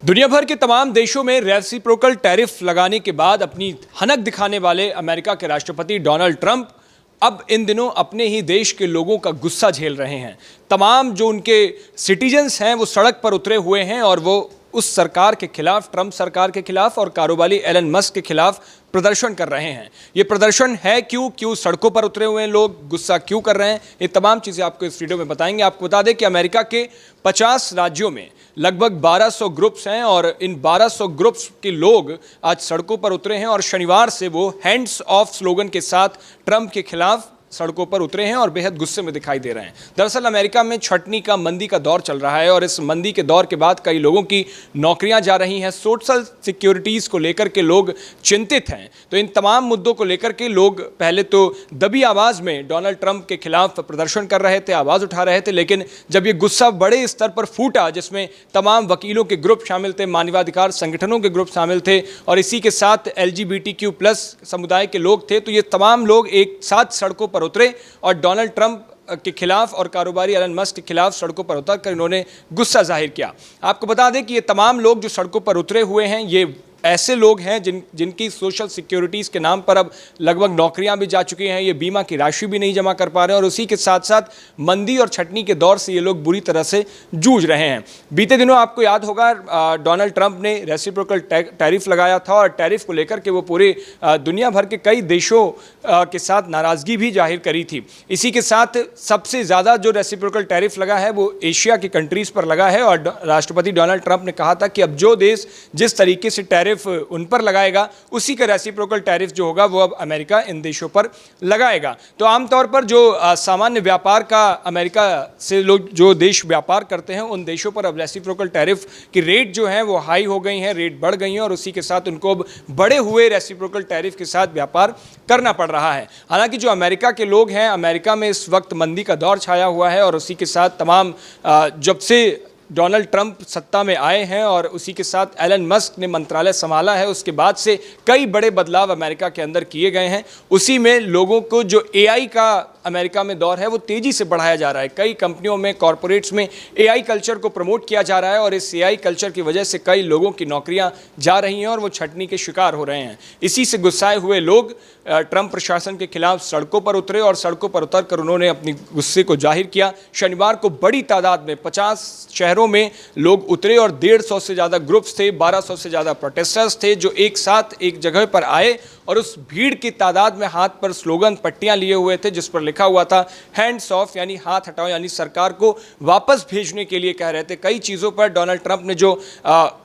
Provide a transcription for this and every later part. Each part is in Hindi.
दुनिया भर के तमाम देशों में रेसिप्रोकल टैरिफ लगाने के बाद अपनी हनक दिखाने वाले अमेरिका के राष्ट्रपति डोनाल्ड ट्रंप अब इन दिनों अपने ही देश के लोगों का गुस्सा झेल रहे हैं। तमाम जो उनके सिटीजन्स हैं वो सड़क पर उतरे हुए हैं और वो उस सरकार के खिलाफ, ट्रंप सरकार के खिलाफ और कारोबारी एलन मस्क के खिलाफ प्रदर्शन कर रहे हैं। ये प्रदर्शन है क्यों सड़कों पर उतरे हुए हैं लोग, गुस्सा क्यों कर रहे हैं, ये तमाम चीज़ें आपको इस वीडियो में बताएंगे। आपको बता दें कि अमेरिका के 50 राज्यों में लगभग 1200 ग्रुप्स हैं और इन 1200 ग्रुप्स के लोग आज सड़कों पर उतरे हैं और शनिवार से वो हैंड्स ऑफ स्लोगन के साथ ट्रंप के खिलाफ सड़कों पर उतरे हैं और बेहद गुस्से में दिखाई दे रहे हैं। दरअसल अमेरिका में छटनी का, मंदी का दौर चल रहा है और इस मंदी के दौर के बाद कई लोगों की नौकरियां जा रही हैं। सोशल सिक्योरिटीज़ को लेकर के लोग चिंतित हैं। तो इन तमाम मुद्दों को लेकर के लोग पहले तो दबी आवाज़ में डोनाल्ड ट्रंप के खिलाफ प्रदर्शन कर रहे थे, आवाज़ उठा रहे थे, लेकिन जब ये गुस्सा बड़े स्तर पर फूटा, जिसमें तमाम वकीलों के ग्रुप शामिल थे, मानवाधिकार संगठनों के ग्रुप शामिल थे और इसी के साथ LGBTQ+ समुदाय के लोग थे, तो ये तमाम लोग एक साथ सड़कों पर उतरे और डोनाल्ड ट्रंप के खिलाफ और कारोबारी एलन मस्क के खिलाफ सड़कों पर उतरकर इन्होंने गुस्सा जाहिर किया। आपको बता दें कि ये तमाम लोग जो सड़कों पर उतरे हुए हैं ये ऐसे लोग हैं जिनकी सोशल सिक्योरिटीज़ के नाम पर अब लगभग नौकरियां भी जा चुकी हैं, ये बीमा की राशि भी नहीं जमा कर पा रहे हैं और उसी के साथ साथ मंदी और छटनी के दौर से ये लोग बुरी तरह से जूझ रहे हैं। बीते दिनों आपको याद होगा डोनाल्ड ट्रंप ने रेसिप्रोकल टैरिफ लगाया था और टैरिफ को लेकर के वो पूरे दुनिया भर के कई देशों के साथ नाराज़गी भी जाहिर करी थी। इसी के साथ सबसे ज़्यादा जो रेसिप्रोकल टैरिफ लगा है वो एशिया की कंट्रीज़ पर लगा है और राष्ट्रपति डोनाल्ड ट्रंप ने कहा था कि अब जो देश जिस तरीके से टैरिफ उन पर लगाएगा उसी का रेसिप्रोकल टैरिफ जो होगा वो अब अमेरिका इन देशों पर लगाएगा। तो आमतौर पर जो सामान्य व्यापार का अमेरिका से लोग जो देश व्यापार करते हैं उन देशों पर अब रेसिप्रोकल टैरिफ की रेट जो है वो हाई हो गई हैं, रेट बढ़ गई हैं और उसी के साथ उनको अब बढ़े हुए रेसिप्रोकल टैरिफ के साथ व्यापार करना पड़ रहा है। हालांकि जो अमेरिका के लोग हैं, अमेरिका में इस वक्त मंदी का दौर छाया हुआ है और उसी के साथ तमाम जब से डोनाल्ड ट्रंप सत्ता में आए हैं और उसी के साथ एलन मस्क ने मंत्रालय संभाला है, उसके बाद से कई बड़े बदलाव अमेरिका के अंदर किए गए हैं। उसी में लोगों को जो AI का अमेरिका में दौर है वो तेज़ी से बढ़ाया जा रहा है। कई कंपनियों में, कॉरपोरेट्स में AI कल्चर को प्रमोट किया जा रहा है और इस AI कल्चर की वजह से कई लोगों की नौकरियां जा रही हैं और वो छटनी के शिकार हो रहे हैं। इसी से गुस्साए हुए लोग ट्रंप प्रशासन के खिलाफ सड़कों पर उतरे और सड़कों पर उतर कर उन्होंने अपनी गुस्से को जाहिर किया। शनिवार को बड़ी तादाद में 50 शहरों में लोग उतरे और 150 से ज़्यादा ग्रुप्स थे, 1200 से ज़्यादा प्रोटेस्टर्स थे जो एक साथ एक जगह पर आए और उस भीड़ की तादाद में हाथ पर स्लोगन, पट्टियां लिए हुए थे जिस पर लिखा हुआ था हैंड्स ऑफ, यानी हाथ हटाओ, यानी सरकार को वापस भेजने के लिए कह रहे थे। कई चीज़ों पर डोनाल्ड ट्रंप ने जो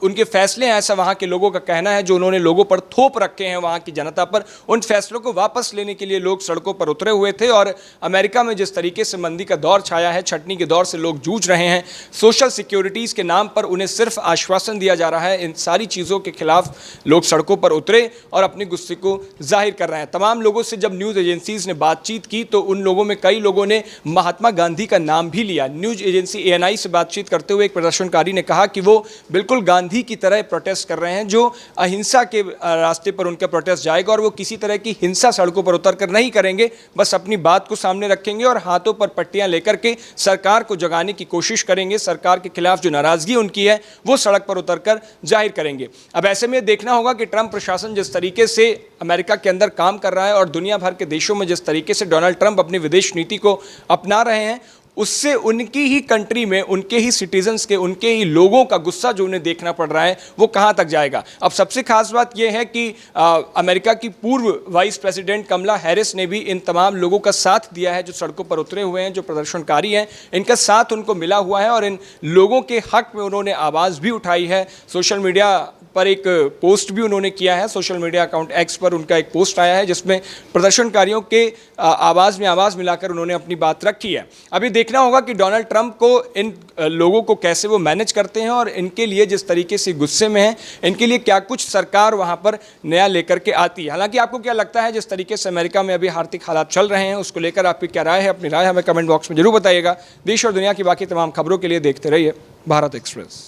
उनके फैसले हैं, ऐसा वहाँ के लोगों का कहना है, जो उन्होंने लोगों पर थोप रखे हैं वहाँ की जनता पर, उन फैसलों को वापस लेने के लिए लोग सड़कों पर उतरे हुए थे। और अमेरिका में जिस तरीके से मंदी का दौर छाया है, छटनी के दौर से लोग जूझ रहे हैं, सोशल सिक्योरिटीज़ के नाम पर उन्हें सिर्फ आश्वासन दिया जा रहा है, इन सारी चीज़ों के खिलाफ लोग सड़कों पर उतरे और अपने गुस्से को जाहिर कर रहे हैं। तमाम लोगों से जब न्यूज़ एजेंसीज़ ने बातचीत की तो उन लोगों में कई लोगों ने महात्मा गांधी का नाम भी लिया। न्यूज़ एजेंसी ANI से बातचीत करते हुए एक प्रदर्शनकारी ने कहा कि वो बिल्कुल गांधी की तरह प्रोटेस्ट कर रहे हैं, जो अहिंसा के रास्ते पर उनका प्रोटेस्ट जाएगा और वो किसी तरह की हिंसा सड़कों पर उतर कर नहीं करेंगे, बस अपनी बात को सामने रखेंगे और हाथों पर पट्टियां लेकर के सरकार को जगाने की कोशिश करेंगे। सरकार के खिलाफ जो नाराज़गी उनकी है वो सड़क पर उतरकर जाहिर करेंगे। अब ऐसे में देखना होगा कि ट्रंप प्रशासन जिस तरीके से अमेरिका के अंदर काम कर रहा है और दुनिया भर के देशों में जिस तरीके से डोनाल्ड ट्रंप अपनी विदेश नीति को अपना रहे हैं, उससे उनकी ही कंट्री में, उनके ही सिटीजन्स के, उनके ही लोगों का गुस्सा जो उन्हें देखना पड़ रहा है वो कहां तक जाएगा। अब सबसे खास बात यह है कि अमेरिका की पूर्व वाइस प्रेसिडेंट कमला हैरिस ने भी इन तमाम लोगों का साथ दिया है जो सड़कों पर उतरे हुए हैं, जो प्रदर्शनकारी हैं, इनका साथ उनको मिला हुआ है और इन लोगों के हक में उन्होंने आवाज़ भी उठाई है। सोशल मीडिया पर एक पोस्ट भी उन्होंने किया है, सोशल मीडिया अकाउंट X पर उनका एक पोस्ट आया है जिसमें प्रदर्शनकारियों के आवाज़ में आवाज़ मिलाकर उन्होंने अपनी बात रखी है। अभी देखना होगा कि डोनाल्ड ट्रंप को, इन लोगों को कैसे वो मैनेज करते हैं और इनके लिए जिस तरीके से गुस्से में हैं, इनके लिए क्या कुछ सरकार वहाँ पर नया लेकर के आती है। हालांकि आपको क्या लगता है जिस तरीके से अमेरिका में अभी आर्थिक हालात चल रहे हैं, उसको लेकर आपकी क्या राय है? अपनी राय हमें कमेंट बॉक्स में जरूर बताइएगा। देश और दुनिया की बाकी तमाम खबरों के लिए देखते रहिए भारत एक्सप्रेस।